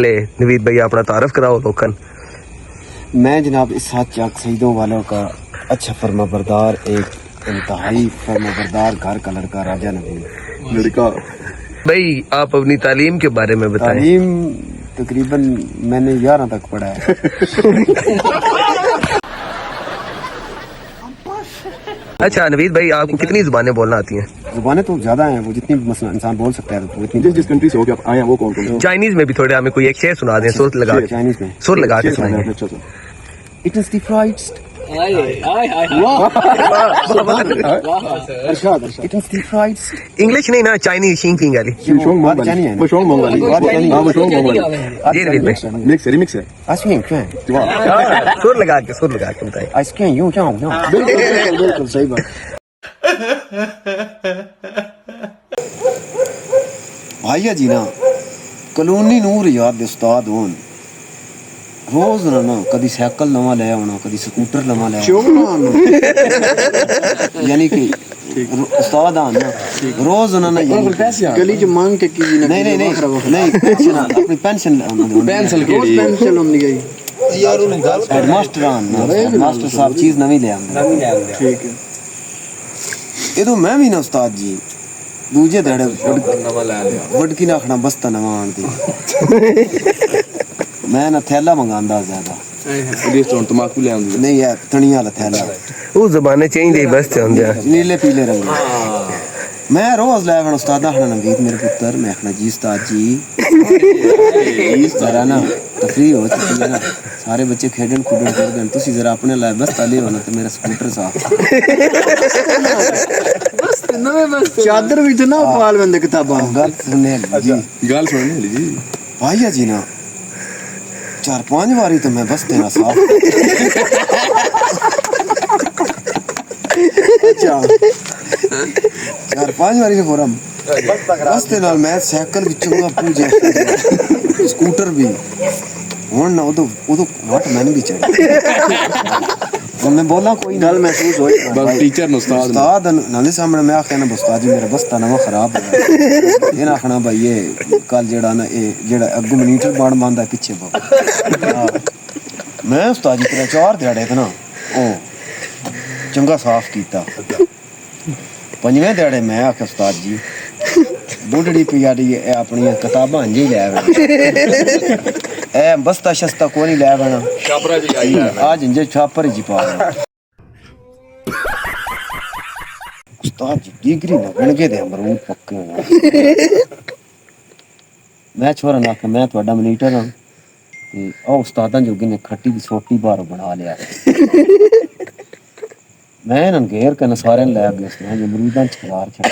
ले नवीद भैया अपना तारफ कराओ लोकन। मैं जनाब इस साथ चाक सईदों वालों का अच्छा फर्माबरदार, एक इंतहाई फर्माबरदार घर का लड़का राजा नवीद लड़का। भाई आप अपनी तालीम के बारे में बताएं। तालीम तकरीबन मैंने 11 तक पढ़ा है। अच्छा नवीद भाई, आपको कितनी जुबानें बोलना आती हैं? जुबानें तो ज्यादा हैं, वो जितनी मसला इंसान बोल सकता है वो इतनी। जिस कंट्री से हो के आप आए हैं वो कौन कौन? चाइनीज में भी थोड़े हमें कोई एक शेर सुना दें, सुर लगा के। चाइनीज में सुर लगा के सुनाएं। अच्छा सा। It is the fried it is the fried English नहीं ना, चाइनीज शिंकिंग वाली। शोंग मंगवाली। वो शोंग मंगवाली। हां वो शोंग मंगवाली। जी नवीद भाई, मिक्स है, रिमिक्स है। आस्किंग क्या सुर लगा के बताएं। आस्किंग यू जाओ ना। बिल्कुल सही बात। भाइया जी ना कलोनी नूर याद दे उस्ताद होन, रोज ना कदी साइकिल नवा ले आना, कदी स्कूटर नवा ले आना, यानी कि उस्ताद आन ना रोज ना गली च मांग के की नहीं नहीं नहीं पेंशन अपनी पेंशन पेंसिल के लिए पेंसिल हमने गई यार उन्हें हेडमास्टर आन ना, मास्टर साहब चीज नवी ले आंदे। ठीक है ये तो मैं भी ना उस्ताद जी दूजे धड़े वडकी ना आखना बस्ता नवा आंदी। मैं ना थैला मंगांदा ज्यादा रेस्टोरेंट तमाकू ले आंदी नहीं यार, तनिया वाला थैला वो जमाने चेंज दे बस होंदे हैं नीले पीले रंग। मैं रोज ले आवन उस्ताद आखना नवीद मेरे पुत्र, मैं आखना जी उस्ताद जी जरा ना तफरीह हो चुकी है ना, सारे बच्चे खेडन कूदन कर गए, तुसी जरा अपने लाए बस ताले हो ना तो मेरा स्कूटर साफ चादर भी ना पाल बंदे किताबां गल सुनने जी गाल सुनने ली जी। भाइया जी ना 4-5 बारी तो मैं बस देना साफ। अच्छा 4-5 बारी से फोरम बस दे नाल मैं साइकिल भी चंगा पूजा स्कूटर भी हुन ना वो तो वट मैंने भी चाहिए। मैं बोला कोई गल महसूस होई बस टीचर नु उस्ताद नाले सामने मैं आखया ना उस्ताद जी मेरा बस्ता नवा खराब है, ये ना आखना भाई ये कल जेड़ा ना ये जेड़ा अग्गू मीटर बाण बांधा पीछे बाबा। मैं उस्ताद जी 3-4 दिहाड़े थे ना ओ चंगा साफ कीता। 5वें दिहाड़े मैं आखया उस्ताद जी बुढ़ड़ी पियाड़ी अपनी किताबां जी ले आवे, ए बस्ता शस्ता कोई नहीं ले आवे ना, छापरा जी आई आज इंजे छापर जी पा उस्ताद जी डिग्री ना गणके दे अमरूद पक्के हो। मैं छोरा ना कि मैं ਤੁਹਾਡਾ ਮਨੀਟਰ ਹਾਂ ਤੇ ਉਹ ਉਸਤਾਦਾਂ ਜੋਗੀ ਨੇ ਖੱਟੀ ਦੀ ਛੋਟੀ ਬਾਰ ਬਣਾ ਲਿਆ। मैं ना घेर के सारे ले गए उस्ताद अमरूदां च खलार छड़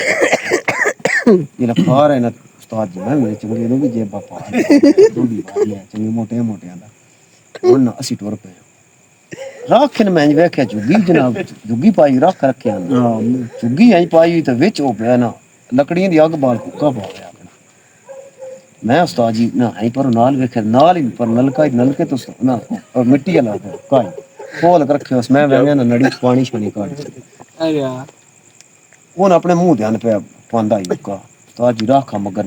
ये लखा रहे ना उस्ताद जी मैं मेरे चंगे नु भी जेबा पा दूधी भाई है चंगे मोटे मोटे दा हुन 80 टुर पे राख ने मैं वेख्या जुगी जनाब जुगी पाई राख रखे हां जुगी आई पाई तो विच हो गया ना लकड़ियां दी अग बाल कुका पा गया। मैं उस्ताद जी ना आई पर नाल वेखे नाल ही पर नलके तो ना और मिट्टी वाला काई खोल के रखे उस मैं वेंगे ना नड़ी पानी छानी काट अरे उन अपने मुंह ध्यान पे पांदा ही का उस्ताद जी राखा मगर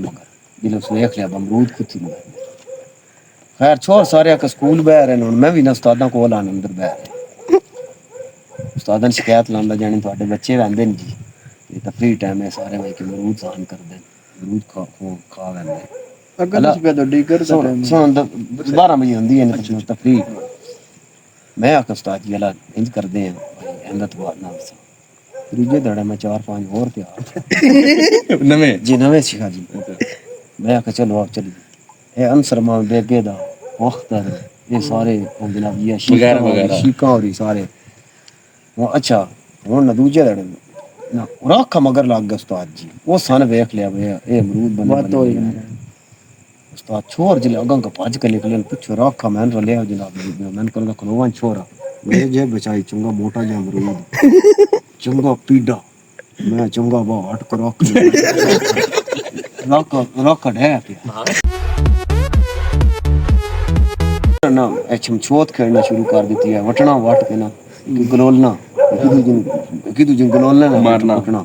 जिले उस देख लिया अमरूद खुद ही खैर छोड़ सारे का स्कूल बैर है मैं भी ना उस्तादा कोल आने अंदर बैर उस्तादा ने शिकायत लांदा जानी ਤੁਹਾਡੇ ਬੱਚੇ ਵੰਦੇ ਨੇ ਜੀ ਇਹ ਤਾਂ ਫ੍ਰੀ ਟਾਈਮ ਹੈ ਸਾਰੇ ਮੈਂ ਕਿ ਅਮरूद ਸਾਨ ਕਰਦੇ ਅਮरूद ਖਾ ਲੈਂਦੇ अगर कुछ पे तो डिगर सा टाइम सुन 12 बजे ਹੁੰਦੀ ਹੈ ਨਾ ਤਫਰੀਹ मैं आखा उस्ताद जी अला इंज करदे हैं इंदा तो बात ना दूजे दड़े में 4-5 और तैयार नवे जी नवे सिखा जी। मैं आखा चलो आप चलिए ए अंसर मां बेगे दा वक्त ये सारे जनाब ये शिका और सारे वो अच्छा हुन ना दूजे दड़े ना राखा मगर लग गया उस्ताद जी वो सन देख लिया ए अमरूद बने उस्ताद छोर जिले अगं का पाज के निकले पूछो राखा मैंने रले जनाब मैंने कहा खलोवन छोरा मेरे जे बचाई चंगा मोटा जा अमरूद चंगा पीड़ा मैं चंगा बा हट कर राखा है ना छमछोत खेलना शुरू कर देती है वटना वट के ना गलोलना किदू गलोलना मारना वटना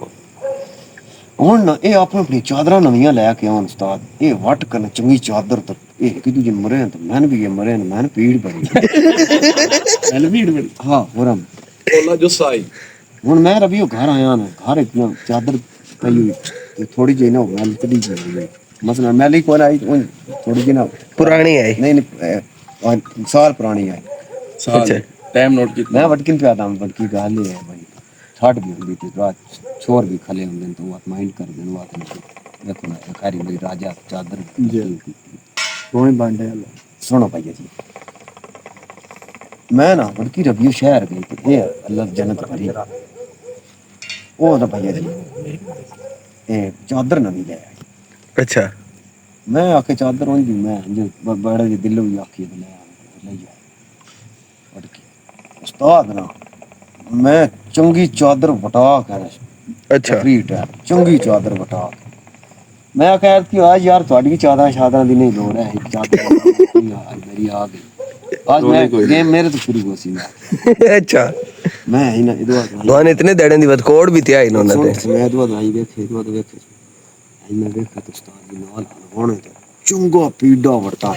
ਹੁਣ ਨਾ ਇਹ ਆਪਣੀ ਚਾਦਰਾਂ ਨਵੀਆਂ ਲੈ ਕੇ ਆਉਣ ਉਸਤਾਦ ਇਹ ਵਟ ਕਰਨ ਚੰਗੀ ਚਾਦਰ ਤੇ ਇਹ ਕਿ ਤੁਝੇ ਮਰੇ ਤਾਂ ਮੈਂ ਵੀ ਇਹ ਮਰੇ ਮੈਂ ਪੀੜ ਬੜੀ ਹਾਂ ਹੋਰਮ ओला जो साई ਹੁਣ ਮੈਂ ਰਵੀ ਉਹ ਘਰ ਆਇਆ ਨਾ ਘਰ ਇਤਨਾ ਚਾਦਰ ਪਈ ਹੋਈ ਤੇ ਥੋੜੀ ਜਿਹੀ ਨਾ ਮੈਂ ਤੜੀ ਗਈ ਮਸਲਾ ਮੈਂ ਲਈ ਕੋਲ ਆਈ ਥੋੜੀ ਜਿਹੀ ਨਾ पुरानी है ਨਹੀਂ ਨਹੀਂ ਸਾਲ ਪੁਰਾਣੀ ਆਈ साल टाइम नोट कितना ਮੈਂ ਵਟਕਿਨ ਪਿਆ ਤਾਂ ਵਟਕੀ ਗੱਲ ਇਹ ਹੈ ਭਾਈ ਛੱਡ ਵੀ ਹੁੰਦੀ ਤੇ ਰਾਤ ਛੋਰ ਵੀ ਖਲੇ ਹੁੰਦੇ ਤਾਂ ਉਹ ਮਾਈਂਡ ਕਰ ਦੇਣ ਵਾਤ ਦੇਖੋ ਨਾ ਖਾਰੀ ਮੇਰੀ ਰਾਜਾ ਚਾਦਰ ਕੋਈ ਬਾਂਡੇ ਸੁਣੋ ਭਾਈ ਜੀ ਮੈਂ ਨਾ ਵਟਕੀ ਰਬੀਓ ਸ਼ਹਿਰ ਗਈ ਤੇ ਇਹ ਅੱਲਾਹ ਜੰਨਤ ਭਰੀ ਉਹ ਤਾਂ ਭਾਈ ਜੀ ਇਹ ਚਾਦਰ ਨਵੀਂ ਲੈ ਆਈ अच्छा मैं आके चादर होंगी मैं जो बड़े जे दिल भी आखी ले आ उस्ताद ना मैं चंगी चादर वटा कर अच्छा फ्रीट है चंगी चादर वटा मैं कह कि आज यार थोड़ी चादर शादर दी नहीं लोड़ है एक चादर आज मेरी आ गई आज मैं गेम मेरे तो शुरू हो सी अच्छा मैं ही ना इधर दोन इतने दड़े दी बद कोड भी थे इन्होंने मैं इधर आई देखे मैं देखा तो उस्ताद जी नाल होने तो चंगा पीड़ा वरता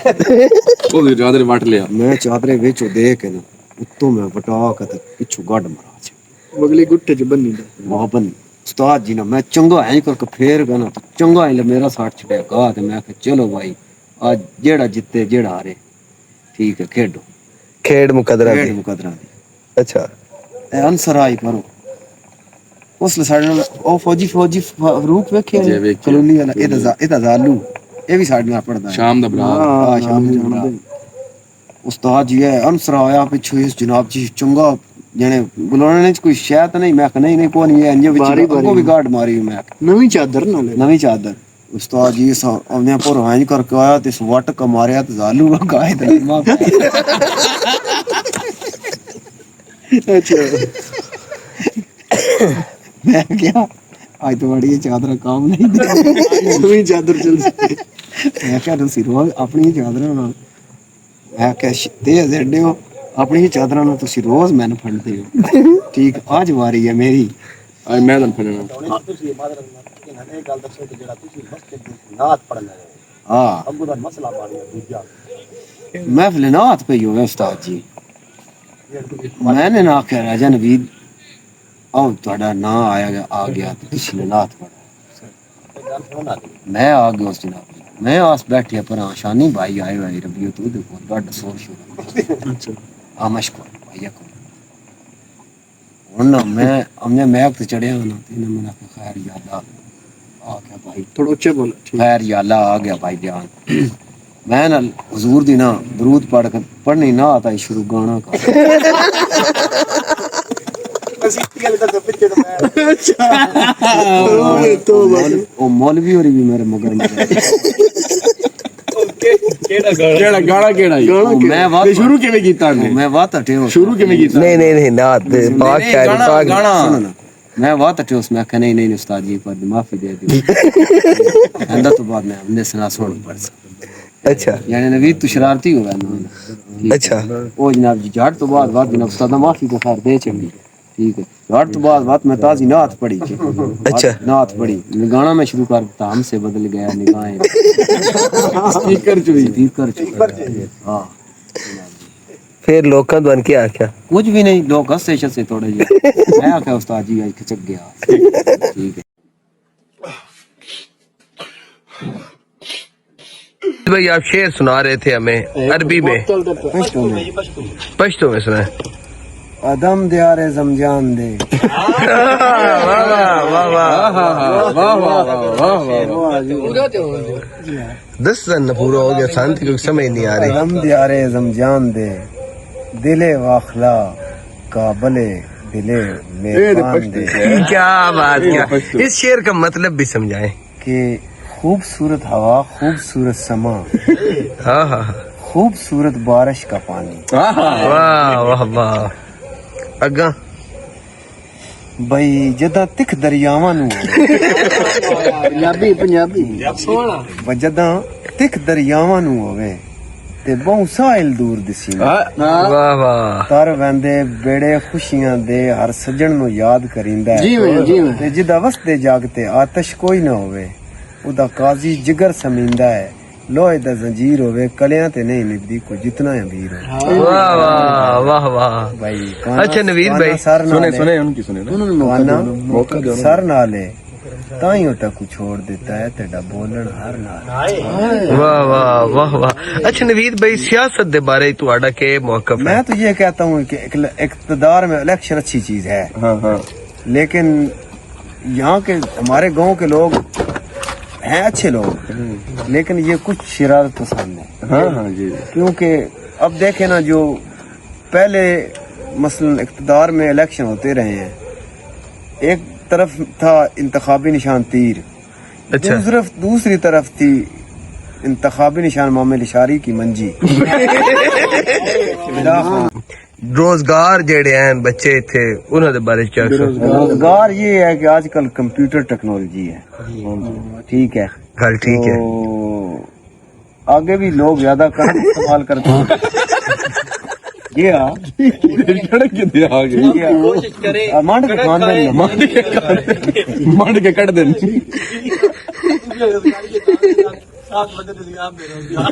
ओदी चादर वट लिया मैं चादरे विच देख के ना उत्तों मैं वटा के ते पिछू गड मरा छ अगली गुट्टे च बन्नी दा वापन उस्ताद जी ना मैं चंगा ऐ करके फेर गना तो चंगा ऐ मेरा साथ छड़या गा ते मैं कहा चलो भाई आज जेड़ा जिते जेड़ा हारे ठीक है खेडो खेड मुकदरा खेड दी मुकदरा दी अच्छा ए आंसर आई करो उसले साडे नाल ओ फौजी रूप वेखे जे वेखे। कलोनी वाला एदा जालू ए भी साडे नाल पढ़दा शाम दा बरा हां शाम ਨੂੰ ਉਸਤਾਦ ਜੀ ਹੈ ਅਨਸਰ ਆਇਆ ਪਿੱਛੋਂ ਇਸ ਜਨਾਬ ਜੀ ਚੰਗਾ ਜਣੇ ਬੁਲਾਉਣੇ ਨੇ ਕੋਈ ਸ਼ਾਇਦ ਨਹੀਂ ਮੈਂ ਨਹੀਂ ਨਹੀਂ ਕੋਈ ਨਹੀਂ ਇੰਜ ਵਿੱਚ ਅੱਗੋਂ ਵੀ ਗਾਰਡ ਮਾਰੀ ਮੈਂ ਨਵੀਂ ਚਾਦਰ ਨਾਲ ਨਵੀਂ ਚਾਦਰ ਉਸਤਾਦ ਜੀ ਆਉਂਦੇ ਪਰ ਹਾਂ ਕਰਕੇ ਆਇਆ ਤੇ ਸਵਟ ਕ ਮਾਰਿਆ ਤੇ ਜ਼ਾਲੂ ਗਾਇ ਤੇ ਮਾਂ ਅੱਛਾ मैं क्या आज तो बड़ी चादर काम नहीं ਨਵੀਂ ਚਾਦਰ ਚੱਲ मैं क्या तुसी रोज अपनी चादर नाल मैं क्या तेज हड्डे हो अपनी चादर नाल तुसी रोज मैनू फंडते हो ठीक आज वारी है मेरी आज मैं दन फड़ना तुसी मादर ने गल दसो कि जेड़ा तुसी मस्जिद दी नात पढ़ना है हां अबू दा मसला मारिया दूजा महफिल नात पे हो उस्ताद जी मैंने ना कह राजा नवीद आओ ਤੁਹਾਡਾ ਨਾਂ ਆ ਗਿਆ ਤੇ ਤੁਸੀਂ ਨੇ ਨਾਤ ਪੜਾ ਮੈਂ ਆ ਗਿਆ ਉਸ ਜਨਾਬ ਮੈਂ ਆਸ ਬੈਠਿਆ ਪਰੇਸ਼ਾਨੀ ਭਾਈ ਆਏ ਹੋਏ ਰਬੀਓ ਤੂੰ ਦੇ ਕੋਲ ਗੱਡ ਸੋਰ ਸ਼ੁਰੂ ਅੱਛਾ ਆ ਮਸ਼ਕੂਰ ਭਾਈ ਕੋ ਹੁਣ ਮੈਂ ਹਮਨੇ ਮੈਂ ਤੇ ਚੜਿਆ ਨਾ ਤੇ ਮਨਾ ਖੈਰ ਯਾਦ ਆ ਗਿਆ ਭਾਈ ਥੋੜਾ ਉੱਚੇ ਬੋਲ खैर या अल्लाह आ गया भाई जान मैं ना हुजूर दी ना दरूद पढ़ के पढ़नी ना आता शुरू गाना का ओ मौलवी और भी मेरे मगर केड़ा गाना केड़ा मैं बात शुरू किवें कीता ने मैं बात हटे शुरू किवें कीता नहीं नहीं नहीं नात पाक शायरी पाक गाना मैं बात हटे उसमें कहा नहीं नहीं उस्ताद जी पर माफी दे दी अंदर तो बाद में हमने सुना सुन पड़ अच्छा यानी नवीद तू शरारती हो गया अच्छा ओ जनाब जी झाड़ तो बाद जनाब उस्ताद माफी तो खैर दे चंगी ठीक है झाड़ तो बाद मैं ताजी नात पढ़ी अच्छा नात पढ़ी गाना मैं शुरू कर दिया हमसे बदल गया निगाहें स्पीकर स्पीकर हां फिर लोकां बन के आख्या कुछ भी नहीं लोग हंसे शसे थोड़े जे मैं आख्या उस्ताद जी आज खचक गया ठीक है भाई आप शेर सुना रहे थे हमें अरबी में पश्तो में सुना अदम दियारे जमजान दे दस जन पूरा हो गया शांति को समझ नहीं आ रही अदम दियारे जमजान दे दिले वाखला काबले दिले मेहमान दे क्या बात क्या इस शेर का मतलब भी समझाएं कि खूबसूरत हवा खूबसूरत समा हाँ हाँ खूबसूरत बारिश का पानी वाह वाह वाह अगा बई जदा तिख दरियावां नु पंजाबी सोना जदा तिख दरियावां नु होवे ते बहु साहिल दूर दिसी वाह वाह तर वंदे बेड़े खुशियां दे हर सजण नु याद करिंदा है जी ते जिदा वसदे जागते आतश कोई ना होवे उदा काजी जिगर समींदा है लोहे दा जंजीर होवे कलियां ते नहीं निभदी को जितना अमीर हो वाह वाह वाह वाह। भाई अच्छा नवीद भाई, सर सुने सुने उनकी सुने ना मौका दो सर नाले ताई टकू छोड़ देता है तेरा बोलन हर नाल। वाह वाह वाह वाह। अच्छा नवीद भाई, सियासत के बारे तुहाडा के मौकफ है? मैं तो ये कहता हूँ कि इक़्तिदार में इलेक्शन अच्छी चीज है, हाँ हाँ लेकिन यहाँ के हमारे गांव के लोग हैं अच्छे लोग, लेकिन ये कुछ शरारत पसंद है। हाँ हाँ जी। क्योंकि अब देखे ना, जो पहले मसलन इक़्तिदार में इलेक्शन होते रहे हैं, एक तरफ था इंतखाबी निशान तीर, अच्छा। दूसरी तरफ थी इंतखाबी निशान मोहम्मद इशारी की मंजी। रोजगार जेड़े हैं बच्चे इथे उन्हां दे बारे च क्या आखो? रोजगार ये है कि आजकल कंप्यूटर टेक्नोलॉजी है, ठीक है, गल ठीक है। तो आगे भी लोग ज्यादा कर इस्तेमाल करते हैं। ये सड़क के दे आ गए मांड के खान देंगे, मांड के कट देन। 7 बजे टेलीग्राम दे रहा हूँ।